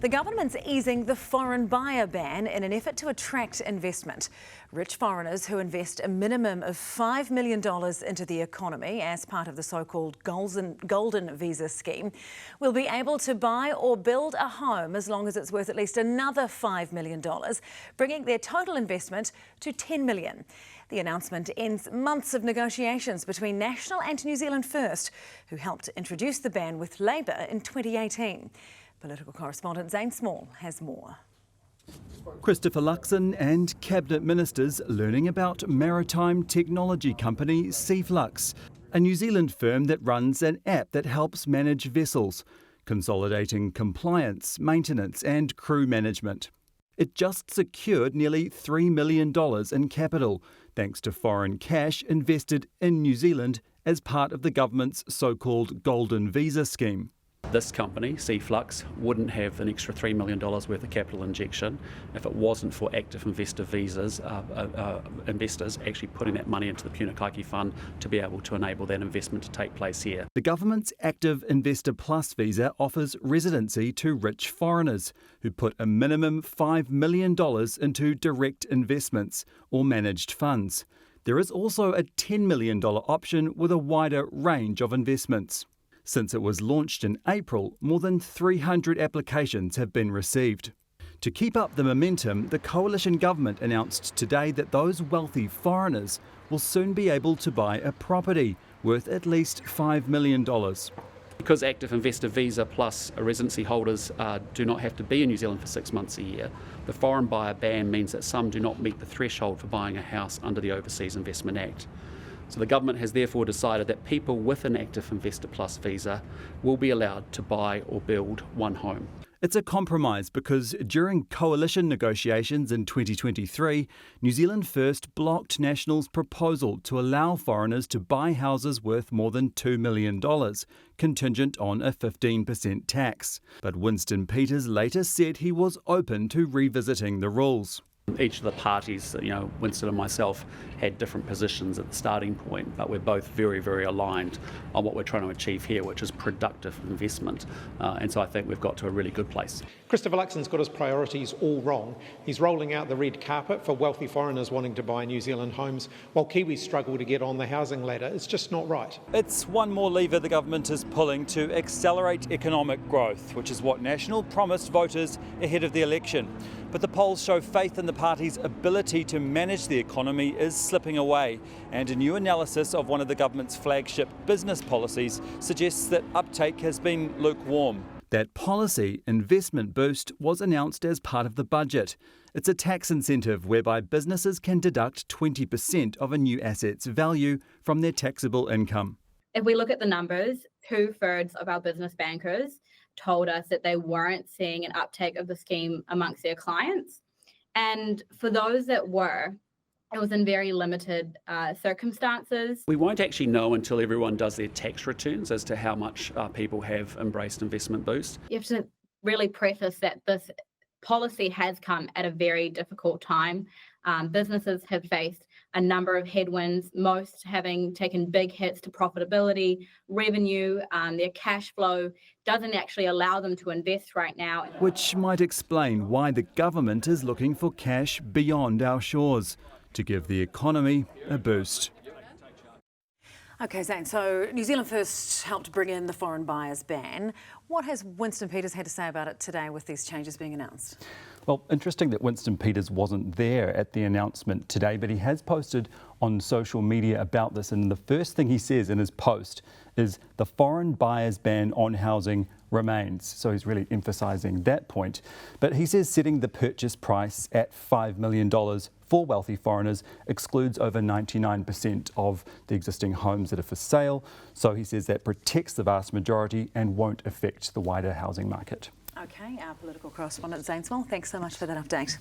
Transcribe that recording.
The government's easing the foreign buyer ban in an effort to attract investment. Rich foreigners who invest a minimum of $5 million into the economy as part of the so-called golden visa scheme will be able to buy or build a home as long as it's worth at least another $5 million, bringing their total investment to $10 million. The announcement ends months of negotiations between National and New Zealand First, who helped introduce the ban with Labour in 2018. Political correspondent Zane Small has more. Christopher Luxon and Cabinet Ministers learning about maritime technology company Seaflux, a New Zealand firm that runs an app that helps manage vessels, consolidating compliance, maintenance and crew management. It just secured nearly $3 million in capital, thanks to foreign cash invested in New Zealand as part of the government's so-called golden visa scheme. This company, Seaflux, wouldn't have an extra $3 million worth of capital injection if it wasn't for active investor visas, investors actually putting that money into the Punakaiki Fund to be able to enable that investment to take place here. The government's Active Investor Plus visa offers residency to rich foreigners who put a minimum $5 million into direct investments or managed funds. There is also a $10 million option with a wider range of investments. Since it was launched in April, more than 300 applications have been received. To keep up the momentum, the coalition government announced today that those wealthy foreigners will soon be able to buy a property worth at least $5 million. Because active investor visa plus residency holders do not have to be in New Zealand for 6 months a year, the foreign buyer ban means that some do not meet the threshold for buying a house under the Overseas Investment Act. So the government has therefore decided that people with an Active Investor Plus visa will be allowed to buy or build one home. It's a compromise because during coalition negotiations in 2023, New Zealand First blocked National's proposal to allow foreigners to buy houses worth more than $2 million, contingent on a 15% tax. But Winston Peters later said he was open to revisiting the rules. Each of the parties, Winston and myself, had different positions at the starting point, but we're both very, very aligned on what we're trying to achieve here, which is productive investment. And so I think we've got to a really good place. Christopher Luxon's got his priorities all wrong. He's rolling out the red carpet for wealthy foreigners wanting to buy New Zealand homes, while Kiwis struggle to get on the housing ladder. It's just not right. It's one more lever the government is pulling to accelerate economic growth, which is what National promised voters ahead of the election. But the polls show faith in the party's ability to manage the economy is slipping away, and a new analysis of one of the government's flagship business policies suggests that uptake has been lukewarm. That policy, Investment Boost, was announced as part of the budget. It's a tax incentive whereby businesses can deduct 20% of a new asset's value from their taxable income. If we look at the numbers, 2/3 of our business bankers told us that they weren't seeing an uptake of the scheme amongst their clients. And for those that were, it was in very limited circumstances. We won't actually know until everyone does their tax returns as to how much people have embraced Investment Boost. You have to really preface that this policy has come at a very difficult time. Businesses have faced a number of headwinds, most having taken big hits to profitability, revenue, their cash flow doesn't actually allow them to invest right now. Which might explain why the government is looking for cash beyond our shores to give the economy a boost. OK, Zane, so New Zealand First helped bring in the foreign buyers ban. What has Winston Peters had to say about it today with these changes being announced? Well, interesting that Winston Peters wasn't there at the announcement today, but he has posted on social media about this, and the first thing he says in his post is the foreign buyers ban on housing remains. So he's really emphasising that point. But he says setting the purchase price at $5 million for wealthy foreigners excludes over 99% of the existing homes that are for sale. So he says that protects the vast majority and won't affect the wider housing market. OK, our political correspondent Zane Small, thanks so much for that update.